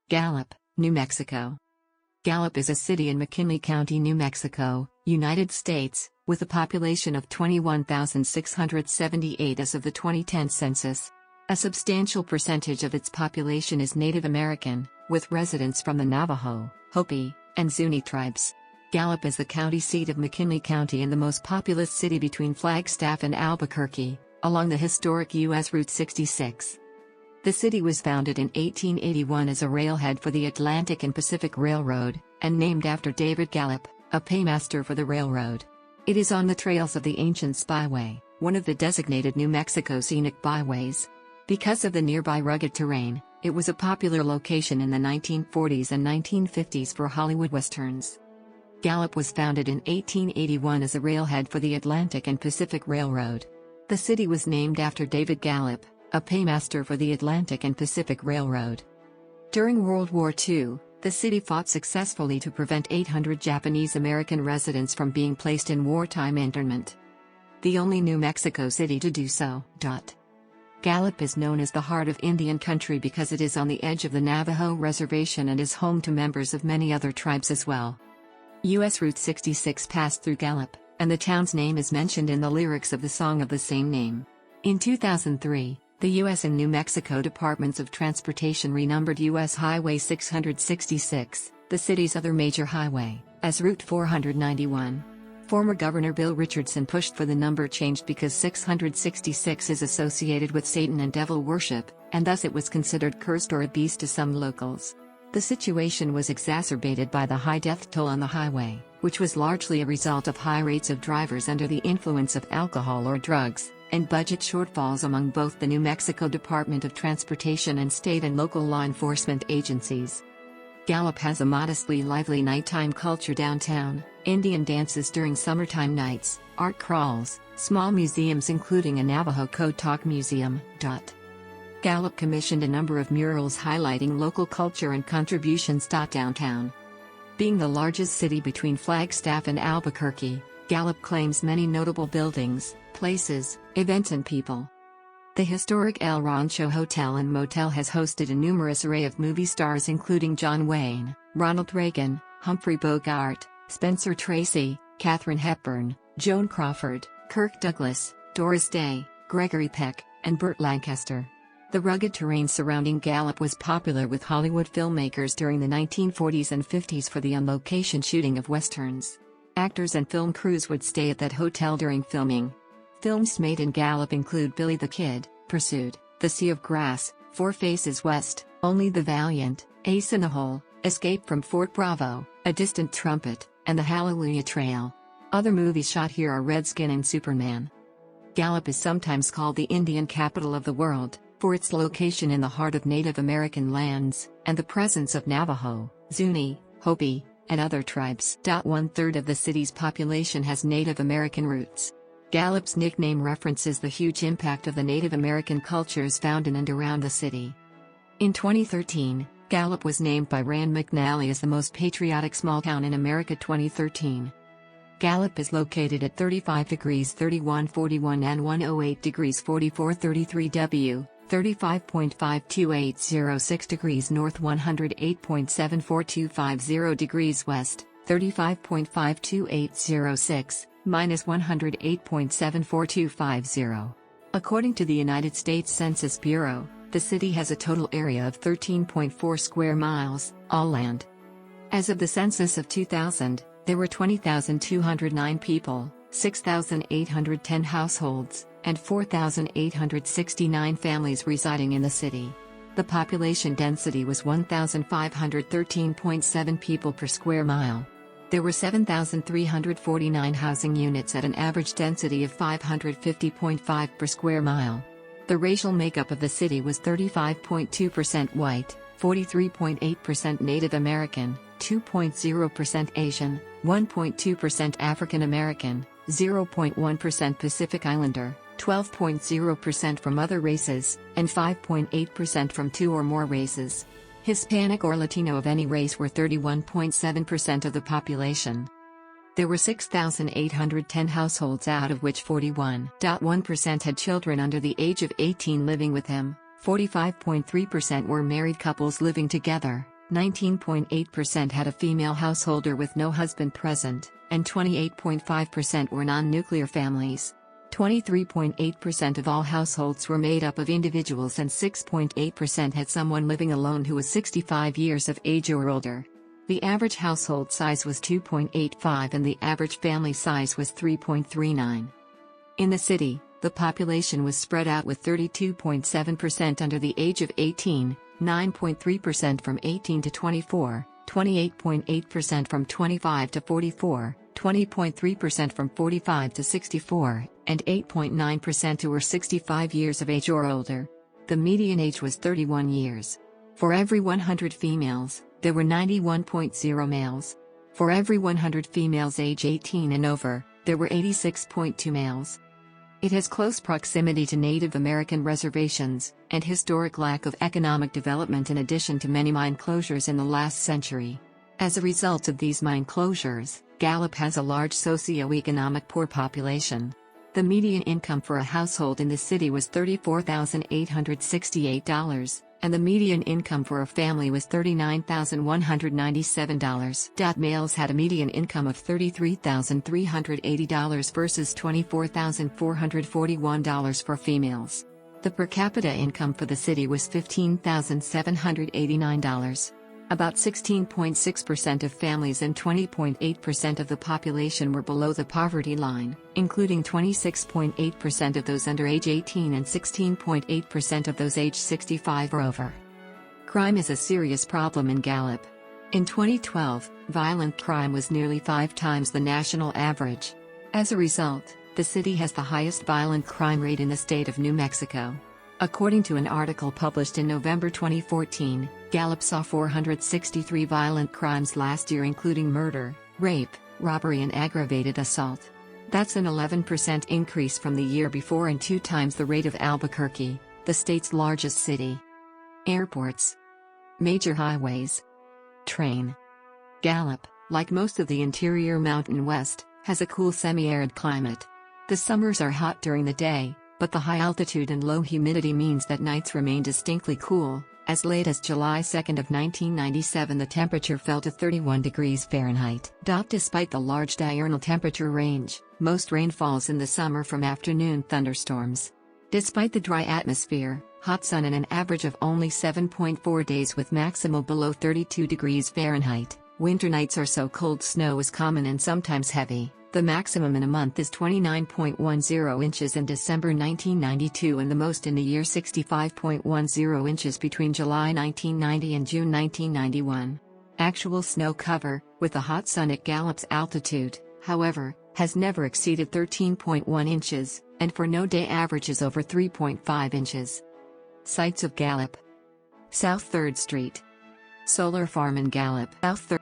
Gallup, New Mexico. Gallup is a city in McKinley County, New Mexico, United States, with a population of 21,678 as of the 2010 census. A substantial percentage of its population is Native American, with residents from the Navajo, Hopi, and Zuni tribes. Gallup is the county seat of McKinley County and the most populous city between Flagstaff and Albuquerque, along the historic U.S. Route 66. The city was founded in 1881 as a railhead for the Atlantic and Pacific Railroad, and named after David Gallup, a paymaster for the railroad. It is on the trails of the ancient Spyway, one of the designated New Mexico scenic byways. Because of the nearby rugged terrain, it was a popular location in the 1940s and 1950s for Hollywood westerns. Gallup was founded in 1881 as a railhead for the Atlantic and Pacific Railroad. The city was named after David Gallup, a paymaster for the Atlantic and Pacific Railroad. During World War II, the city fought successfully to prevent 800 Japanese American residents from being placed in wartime internment. The only New Mexico city to do so. Gallup is known as the heart of Indian country because it is on the edge of the Navajo reservation and is home to members of many other tribes as well. U.S. Route 66 passed through Gallup, and the town's name is mentioned in the lyrics of the song of the same name. In 2003, the U.S. and New Mexico Departments of Transportation renumbered U.S. Highway 666, the city's other major highway, as Route 491. Former Governor Bill Richardson pushed for the number changed because 666 is associated with Satan and devil worship, and thus it was considered cursed or a beast to some locals. The situation was exacerbated by the high death toll on the highway, which was largely a result of high rates of drivers under the influence of alcohol or drugs, and budget shortfalls among both the New Mexico Department of Transportation and state and local law enforcement agencies. Gallup has a modestly lively nighttime culture downtown, Indian dances during summertime nights, art crawls, small museums including a Navajo Code Talk Museum. Gallup commissioned a number of murals highlighting local culture and contributions. Downtown. Being the largest city between Flagstaff and Albuquerque, Gallup claims many notable buildings, places, events and people. The historic El Rancho Hotel and Motel has hosted a numerous array of movie stars including John Wayne, Ronald Reagan, Humphrey Bogart, Spencer Tracy, Katharine Hepburn, Joan Crawford, Kirk Douglas, Doris Day, Gregory Peck, and Burt Lancaster. The rugged terrain surrounding Gallup was popular with Hollywood filmmakers during the 1940s and 50s for the on-location shooting of westerns. Actors and film crews would stay at that hotel during filming. Films made in Gallup include Billy the Kid, Pursued, The Sea of Grass, Four Faces West, Only the Valiant, Ace in the Hole, Escape from Fort Bravo, A Distant Trumpet, and The Hallelujah Trail. Other movies shot here are Redskin and Superman. Gallup is sometimes called the Indian capital of the world, for its location in the heart of Native American lands, and the presence of Navajo, Zuni, Hopi, and other tribes. 1/3 of the city's population has Native American roots. Gallup's nickname references the huge impact of the Native American cultures found in and around the city. In 2013, Gallup was named by Rand McNally as the most patriotic small town in America 2013. Gallup is located at 35 degrees 31'41 and 108 degrees 44'33 W, 35.52806 degrees north, 108.74250 degrees west, 35.52806, minus 108.74250. According to the United States Census Bureau, the city has a total area of 13.4 square miles, all land. As of the census of 2000, there were 20,209 people, 6,810 households, and 4,869 families residing in the city. The population density was 1,513.7 people per square mile. There were 7,349 housing units at an average density of 550.5 per square mile. The racial makeup of the city was 35.2% white, 43.8% Native American, 2.0% Asian, 1.2% African American, 0.1% Pacific Islander, 12.0% from other races, and 5.8% from two or more races. Hispanic or Latino of any race were 31.7% of the population. There were 6,810 households, out of which 41.1% had children under the age of 18 living with him, 45.3% were married couples living together, 19.8% had a female householder with no husband present, and 28.5% were non-nuclear families. 23.8% of all households were made up of individuals, and 6.8% had someone living alone who was 65 years of age or older. The average household size was 2.85 and the average family size was 3.39. In the city, the population was spread out with 32.7% under the age of 18, 9.3% from 18 to 24, 28.8% from 25 to 44, 20.3% from 45 to 64, and 8.9% who were 65 years of age or older. The median age was 31 years. For every 100 females, there were 91.0 males. For every 100 females age 18 and over, there were 86.2 males. It has close proximity to Native American reservations, and historic lack of economic development in addition to many mine closures in the last century. As a result of these mine closures, Gallup has a large socioeconomic poor population. The median income for a household in the city was $34,868, and the median income for a family was $39,197. Males had a median income of $33,380 versus $24,441 for females. The per capita income for the city was $15,789. About 16.6% of families and 20.8% of the population were below the poverty line, including 26.8% of those under age 18 and 16.8% of those age 65 or over. Crime is a serious problem in Gallup. In 2012, violent crime was nearly 5 times the national average. As a result, the city has the highest violent crime rate in the state of New Mexico. According to an article published in November 2014, Gallup saw 463 violent crimes last year, including murder, rape, robbery, and aggravated assault. That's an 11% increase from the year before and 2 times the rate of Albuquerque, the state's largest city. Airports. Major highways. Train. Gallup, like most of the interior Mountain West, has a cool semi-arid climate. The summers are hot during the day, but the high altitude and low humidity means that nights remain distinctly cool. As late as July 2 of 1997, the temperature fell to 31 degrees Fahrenheit. Despite the large diurnal temperature range, most rain falls in the summer from afternoon thunderstorms. Despite the dry atmosphere, hot sun, and an average of only 7.4 days with maximal below 32 degrees Fahrenheit, winter nights are so cold snow is common and sometimes heavy. The maximum in a month is 29.10 inches in December 1992 and the most in the year 65.10 inches between July 1990 and June 1991. Actual snow cover, with the hot sun at Gallup's altitude, however, has never exceeded 13.1 inches, and for no-day averages over 3.5 inches. Sites of Gallup. South 3rd Street. Solar Farm in Gallup. South 3rd